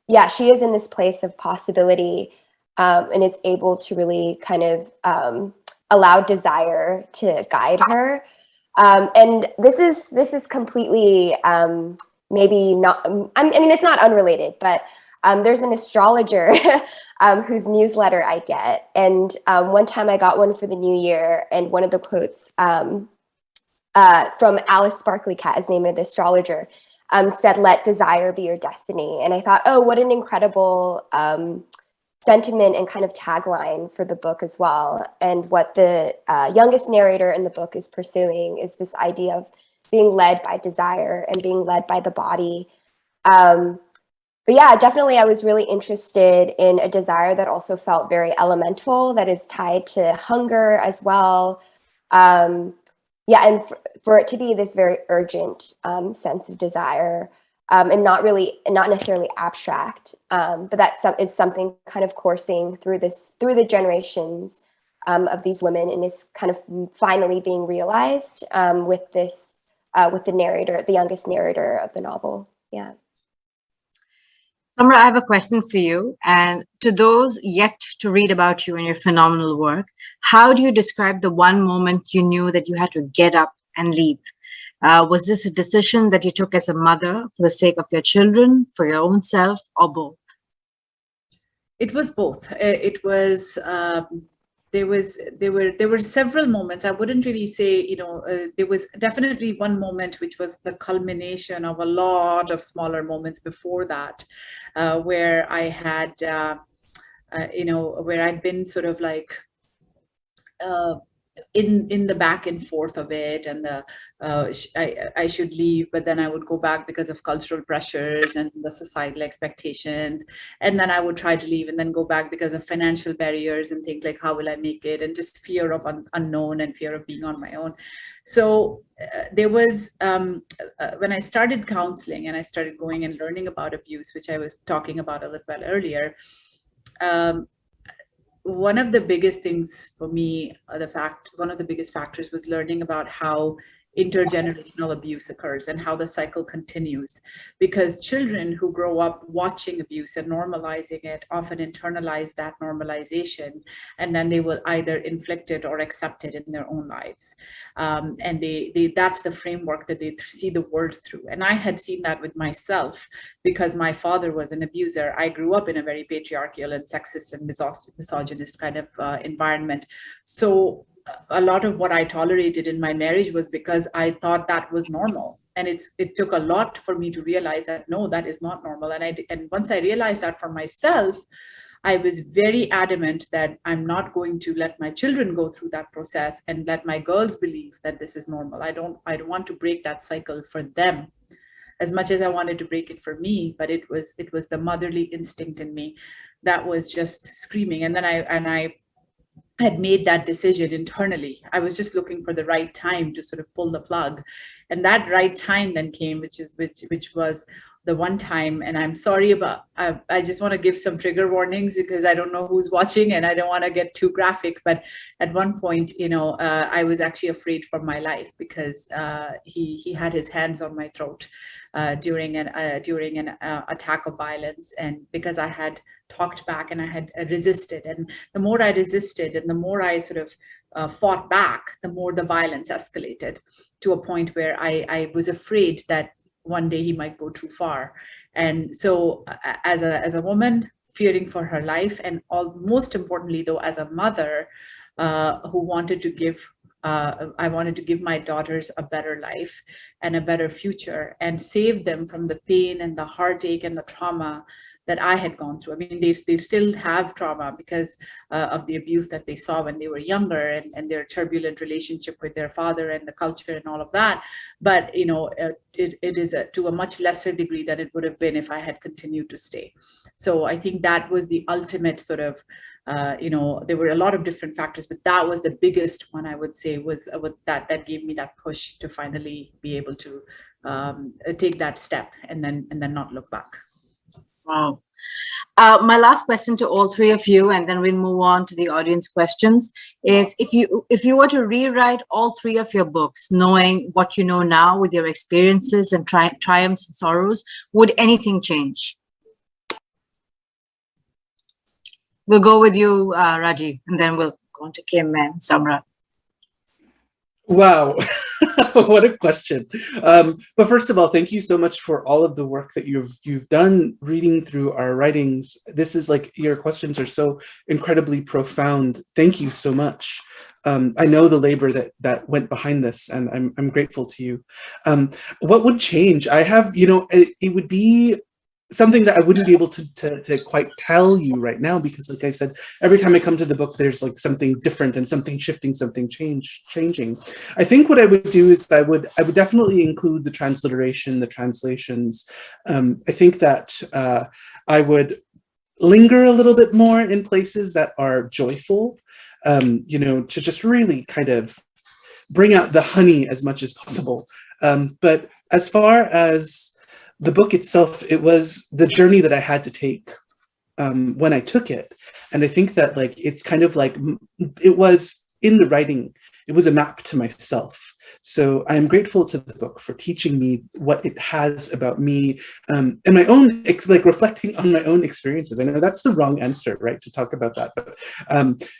yeah, she is in this place of possibility and is able to really kind of allow desire to guide her. And this is completely maybe not, I mean, it's not unrelated, but there's an astrologer whose newsletter I get. And one time I got one for the new year, and one of the quotes from Alice Sparkly Cat, is named the astrologer, said, "Let desire be your destiny." And I thought, oh, what an incredible sentiment and kind of tagline for the book as well. And what the youngest narrator in the book is pursuing is this idea of being led by desire and being led by the body. But yeah, definitely I was really interested in a desire that also felt very elemental, that is tied to hunger as well. Yeah, and for it to be this very urgent sense of desire, and not necessarily abstract, but it's something kind of coursing through the generations of these women, and is kind of finally being realized with this, with the narrator, the youngest narrator of the novel. Yeah. Samra, I have a question for you. And to those yet to read about you and your phenomenal work, how do you describe the one moment you knew that you had to get up and leave? Was this a decision that you took as a mother for the sake of your children, for your own self, or both? It was both. It was there were several moments. I wouldn't really say, you know, there was definitely one moment which was the culmination of a lot of smaller moments before that, where I had, you know, where I'd been sort of like in the back and forth of it, and I should leave, but then I would go back because of cultural pressures and the societal expectations, and then I would try to leave and then go back because of financial barriers and think like, how will I make it, and just fear of unknown and fear of being on my own. So there was, when I started counseling and I started going and learning about abuse, which I was talking about a little bit earlier, one of the biggest things for me, one of the biggest factors was learning about how intergenerational abuse occurs and how the cycle continues, because children who grow up watching abuse and normalizing it often internalize that normalization, and then they will either inflict it or accept it in their own lives, and that's the framework that they see the world through. And I had seen that with myself because my father was an abuser. I grew up in a very patriarchal and sexist and misogynist kind of environment. So a lot of what I tolerated in my marriage was because I thought that was normal. And it took a lot for me to realize that, no, that is not normal. And once I realized that for myself, I was very adamant that I'm not going to let my children go through that process and let my girls believe that this is normal. I don't want to break that cycle for them as much as I wanted to break it for me, but it was the motherly instinct in me that was just screaming. And then I had made that decision internally. I was just looking for the right time to sort of pull the plug. And that right time then came, which was the one time, and I'm sorry about, I just want to give some trigger warnings because I don't know who's watching and I don't want to get too graphic, but at one point, you know, I was actually afraid for my life because he had his hands on my throat during an attack of violence, and because I had talked back and I had resisted, and the more I resisted and the more I sort of fought back, the more the violence escalated to a point where I was afraid that one day he might go too far. And so as a woman fearing for her life, and most importantly though, as a mother who wanted to give I wanted to give my daughters a better life and a better future and save them from the pain and the heartache and the trauma that I had gone through. I mean, they still have trauma because of the abuse that they saw when they were younger, and their turbulent relationship with their father and the culture and all of that. But, you know, it is to a much lesser degree than it would have been if I had continued to stay. So I think that was the ultimate sort of, you know, there were a lot of different factors, but that was the biggest one, I would say, was that gave me that push to finally be able to take that step and then not look back. Wow. My last question to all three of you, and then we'll move on to the audience questions, is if you were to rewrite all three of your books, knowing what you know now with your experiences and triumphs and sorrows, would anything change? We'll go with you, Rajiv, and then we'll go on to Kim and Samra. Wow, what a question. But first of all, thank you so much for all of the work that you've done reading through our writings. This is like, your questions are so incredibly profound. Thank you so much. I know the labor that went behind this, and I'm grateful to you. What would change? I have, you know, it would be something that I wouldn't be able to quite tell you right now, because like I said, every time I come to the book, there's like something different and something shifting, something changing. I think what I would do is I would definitely include the transliteration, the translations. I think that I would linger a little bit more in places that are joyful, you know, to just really kind of bring out the honey as much as possible. But as far as the book itself, it was the journey that I had to take when I took it. And I think that like, it's kind of like, it was in the writing, it was a map to myself. So I'm grateful to the book for teaching me what it has about me, and my own, like reflecting on my own experiences. I know that's the wrong answer, right, to talk about that, but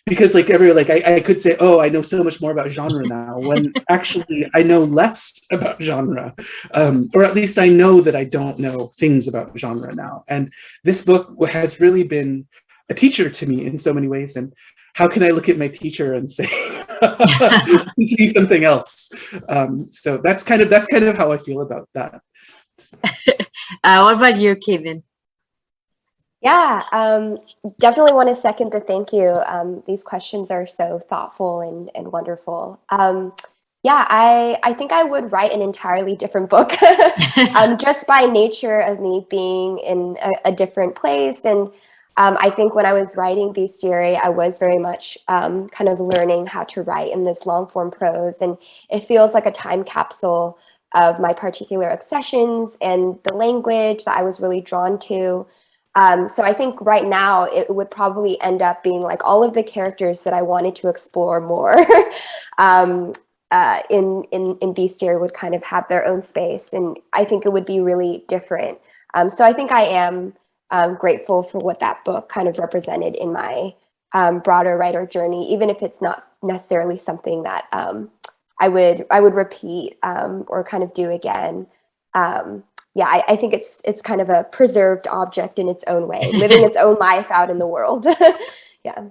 because like I could say, oh, I know so much more about genre now, when actually I know less about genre, or at least I know that I don't know things about genre now. And this book has really been a teacher to me in so many ways. And how can I look at my teacher and say, teach me something else? So that's kind of how I feel about that. What about you, K-Ming? Yeah, definitely want to second the thank you. These questions are so thoughtful and wonderful. Yeah, I think I would write an entirely different book, just by nature of me being in a different place. And I think when I was writing Bestiary, I was very much kind of learning how to write in this long form prose. And it feels like a time capsule of my particular obsessions and the language that I was really drawn to. So I think right now it would probably end up being like all of the characters that I wanted to explore more in Bestiary would kind of have their own space. And I think it would be really different. So I think I am grateful for what that book kind of represented in my broader writer journey, even if it's not necessarily something that I would repeat or kind of do again. Yeah, I think it's kind of a preserved object in its own way, living its own life out in the world. Yeah.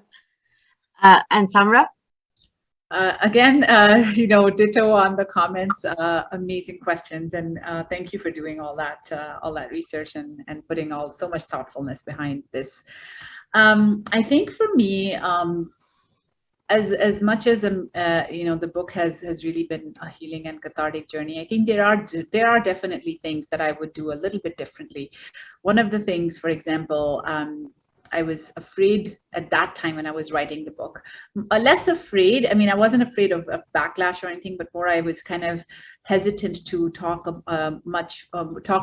And Samra? Again, ditto on the comments. Amazing questions, and thank you for doing all that research and putting so much thoughtfulness behind this. I think for me, as much as the book has really been a healing and cathartic journey, I think there are definitely things that I would do a little bit differently. One of the things, for example, I was afraid at that time when I was writing the book, less afraid. I mean, I wasn't afraid of backlash or anything, but more I was kind of hesitant to talk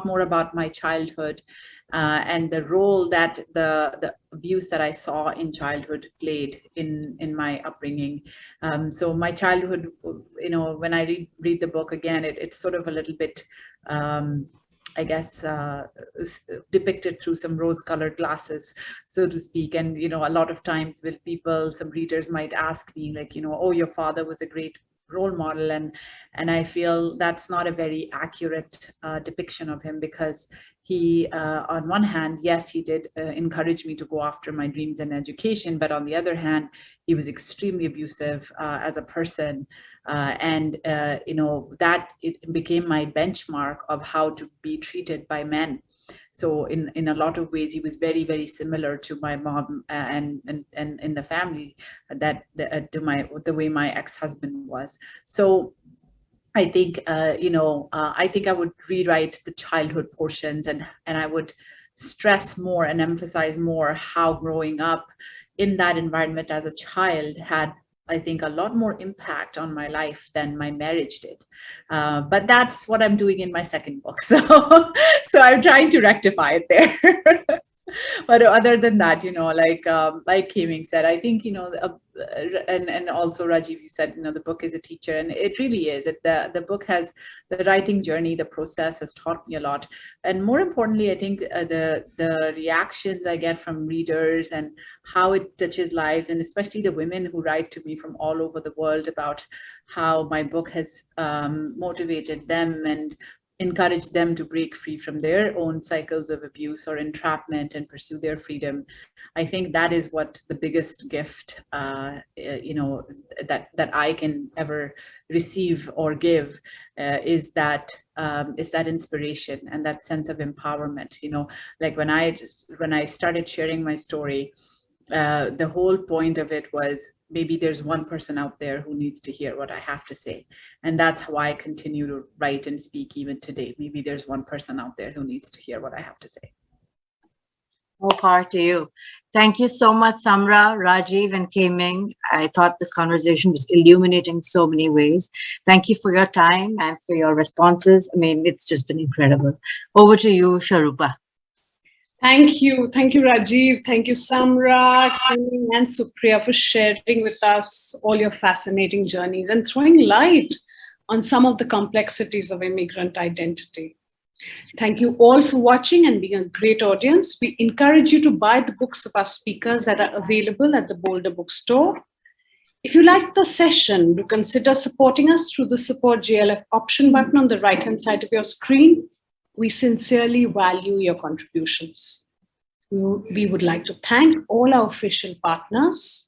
more about my childhood and the role that the abuse that I saw in childhood played in my upbringing. So my childhood, when I read the book again, it's sort of a little bit, I guess, depicted through some rose-colored glasses, so to speak. And, a lot of times some readers might ask me like, oh, your father was a great role model. And I feel that's not a very accurate depiction of him, because he, on one hand, yes, he did encourage me to go after my dreams and education. But on the other hand, he was extremely abusive as a person. That it became my benchmark of how to be treated by men. So in a lot of ways, he was very, very similar to my mom and in the family, the way my ex-husband was. So I think, I think I would rewrite the childhood portions, and I would stress more and emphasize more how growing up in that environment as a child had, I think, a lot more impact on my life than my marriage did. But that's what I'm doing in my second book. So I'm trying to rectify it there. But other than that, like K-Ming said, I think, and also Rajiv, you said, the book is a teacher, and it really is. The book has the writing journey, the process has taught me a lot. And more importantly, I think the reactions I get from readers and how it touches lives, and especially the women who write to me from all over the world about how my book has motivated them and encourage them to break free from their own cycles of abuse or entrapment and pursue their freedom. I think that is what the biggest gift, that I can ever receive or give, is that inspiration and that sense of empowerment. Like when I started sharing my story, the whole point of it was, maybe there's one person out there who needs to hear what I have to say. And that's how I continue to write and speak even today. Maybe there's one person out there who needs to hear what I have to say. More power to you. Thank you so much, Samra, Rajiv, and K-Ming. I thought this conversation was illuminating so many ways. Thank you for your time and for your responses. I mean, it's just been incredible. Over to you, Sharupa. Thank you. Thank you, Rajiv. Thank you, Samra, K-Ming, and Supriya for sharing with us all your fascinating journeys and throwing light on some of the complexities of immigrant identity. Thank you all for watching and being a great audience. We encourage you to buy the books of our speakers that are available at the Boulder Bookstore. If you like the session, do consider supporting us through the Support GLF option button on the right-hand side of your screen. We sincerely value your contributions. We would like to thank all our official partners.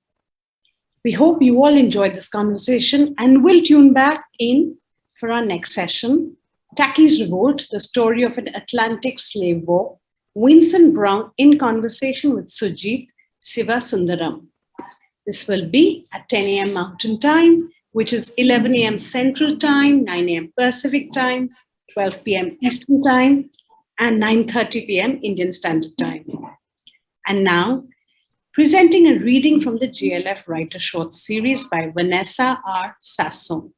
We hope you all enjoyed this conversation and will tune back in for our next session, Taki's Revolt, the story of an Atlantic slave war, Vincent Brown in conversation with Sujit Sivasundaram. This will be at 10 a.m. Mountain Time, which is 11 a.m. Central Time, 9 a.m. Pacific Time, 12 p.m. Eastern Time, and 9:30 p.m. Indian Standard Time. And now, presenting a reading from the GLF Writer Short Series by Vanessa R. Sasson.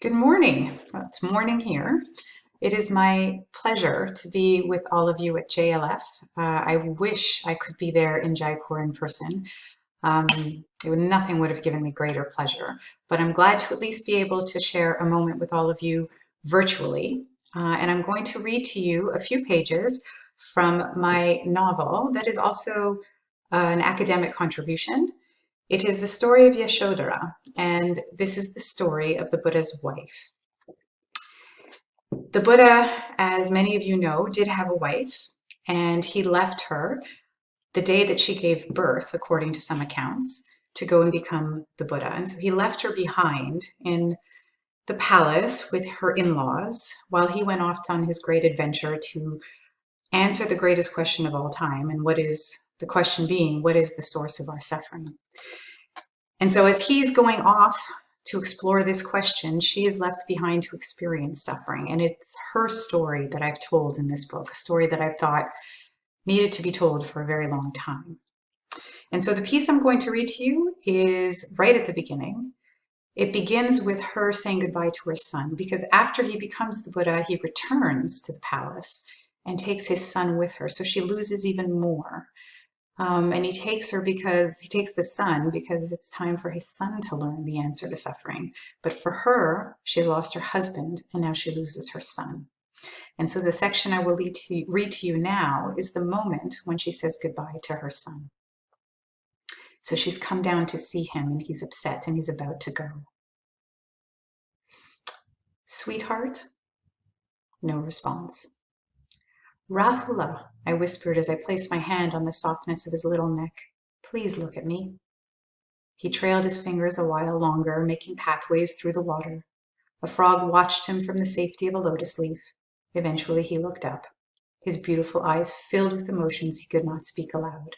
Good morning. Well, it's morning here. It is my pleasure to be with all of you at JLF. I wish I could be there in Jaipur in person. Nothing would have given me greater pleasure, but I'm glad to at least be able to share a moment with all of you virtually. And I'm going to read to you a few pages from my novel that is also an academic contribution. It is the story of Yashodhara, and this is the story of the Buddha's wife. The Buddha, as many of you know, did have a wife, and he left her the day that she gave birth, according to some accounts, to go and become the Buddha. And so he left her behind in the palace with her in-laws while he went off on his great adventure to answer the greatest question of all time. And what is the question being, what is the source of our suffering? And so as he's going off to explore this question, she is left behind to experience suffering. And it's her story that I've told in this book, a story that I've thought needed to be told for a very long time. And so the piece I'm going to read to you is right at the beginning. It begins with her saying goodbye to her son, because after he becomes the Buddha, he returns to the palace and takes his son with her. So she loses even more. And he takes the son because it's time for his son to learn the answer to suffering. But for her, she has lost her husband and now she loses her son. And so the section I will read to you now is the moment when she says goodbye to her son. So she's come down to see him and he's upset and he's about to go. Sweetheart? No response. Rahula, I whispered as I placed my hand on the softness of his little neck. Please look at me. He trailed his fingers a while longer, making pathways through the water. A frog watched him from the safety of a lotus leaf. Eventually he looked up, his beautiful eyes filled with emotions he could not speak aloud.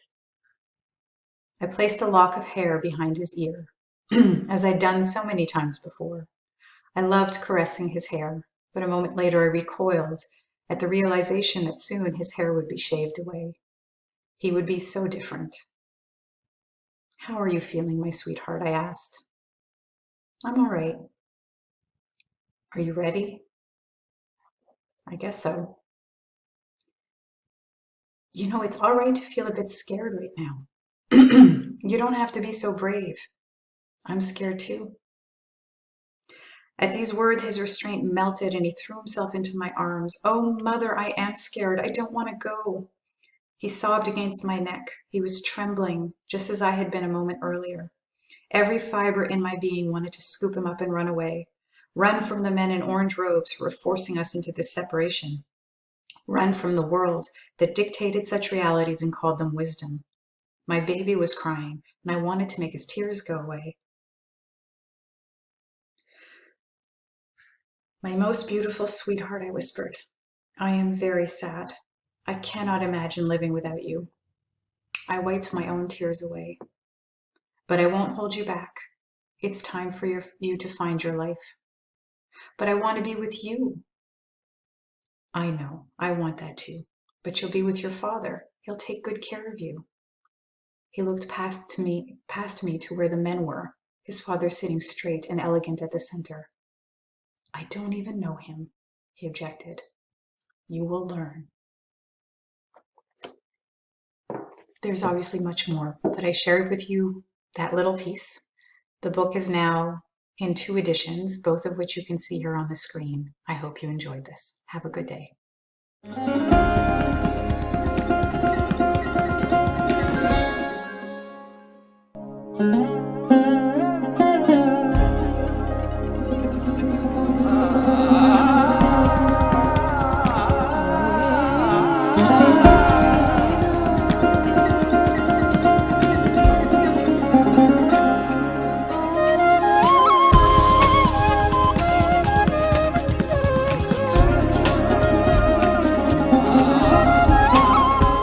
I placed a lock of hair behind his ear, as I'd done so many times before. I loved caressing his hair, but a moment later I recoiled at the realization that soon his hair would be shaved away. He would be so different. How are you feeling, my sweetheart? I asked. I'm all right. Are you ready? I guess so. You know, it's all right to feel a bit scared right now. You don't have to be so brave. I'm scared too. At these words, his restraint melted and he threw himself into my arms. Oh, mother, I am scared. I don't want to go. He sobbed against my neck. He was trembling, just as I had been a moment earlier. Every fiber in my being wanted to scoop him up and run away. Run from the men in orange robes who were forcing us into this separation. Run from the world that dictated such realities and called them wisdom. My baby was crying, and I wanted to make his tears go away. My most beautiful sweetheart, I whispered. I am very sad. I cannot imagine living without you. I wiped my own tears away. But I won't hold you back. It's time for you to find your life. But I want to be with you. I know, I want that too. But you'll be with your father. He'll take good care of you. He looked past me to where the men were, his father sitting straight and elegant at the center. I don't even know him, he objected. You will learn. There's obviously much more, but I shared with you that little piece. The book is now in 2 editions, both of which you can see here on the screen. I hope you enjoyed this. Have a good day.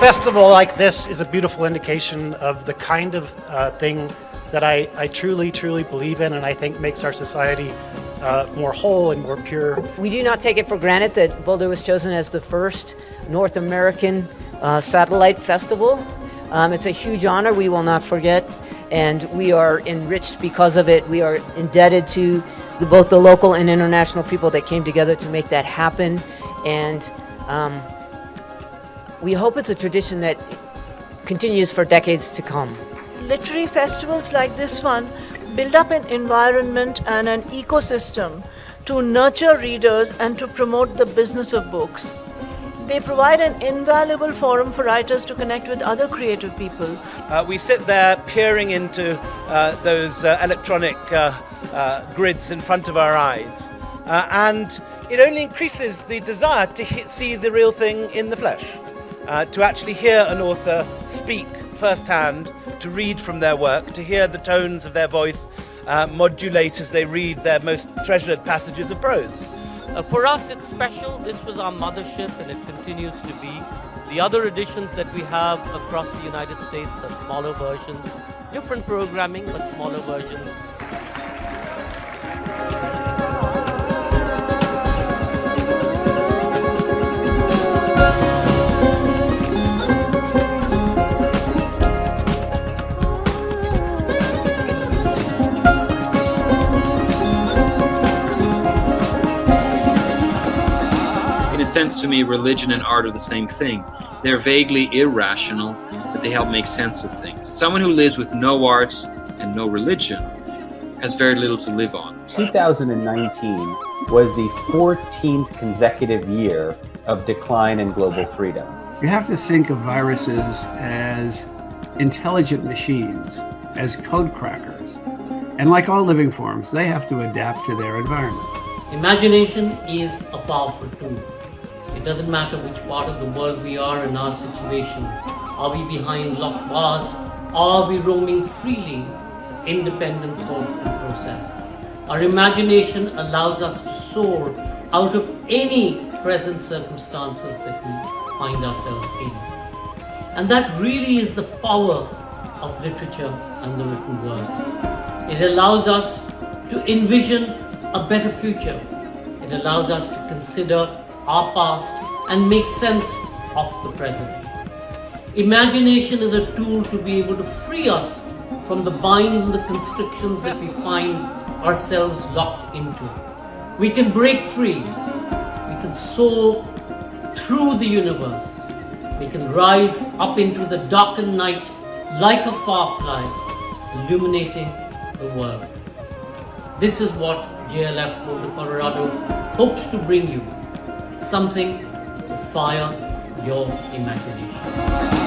Festival like this is a beautiful indication of the kind of thing that I truly, truly believe in, and I think makes our society more whole and more pure. We do not take it for granted that Boulder was chosen as the first North American satellite festival. It's a huge honor we will not forget, and we are enriched because of it. We are indebted to both the local and international people that came together to make that happen, and we hope it's a tradition that continues for decades to come. Literary festivals like this one build up an environment and an ecosystem to nurture readers and to promote the business of books. They provide an invaluable forum for writers to connect with other creative people. We sit there peering into those electronic grids in front of our eyes, and it only increases the desire to see the real thing in the flesh. To actually hear an author speak firsthand, to read from their work, to hear the tones of their voice modulate as they read their most treasured passages of prose. For us, it's special. This was our mothership, and it continues to be. The other editions that we have across the United States are smaller versions, different programming, but smaller versions. In a sense, to me, religion and art are the same thing. They're vaguely irrational, but they help make sense of things. Someone who lives with no arts and no religion has very little to live on. 2019 was the 14th consecutive year of decline in global freedom. You have to think of viruses as intelligent machines, as code crackers. And like all living forms, they have to adapt to their environment. Imagination is a powerful tool. It doesn't matter which part of the world we are in our situation. Are we behind locked bars? Are we roaming freely? Independent thought and process. Our imagination allows us to soar out of any present circumstances that we find ourselves in. And that really is the power of literature and the written word. It allows us to envision a better future. It allows us to consider our past and make sense of the present. Imagination is a tool to be able to free us from the binds and the constrictions that we find ourselves locked into. We can break free. We can soar through the universe. We can rise up into the darkened night like a firefly, illuminating the world. This is what JLF Boulder, Colorado hopes to bring you, something to fire your imagination.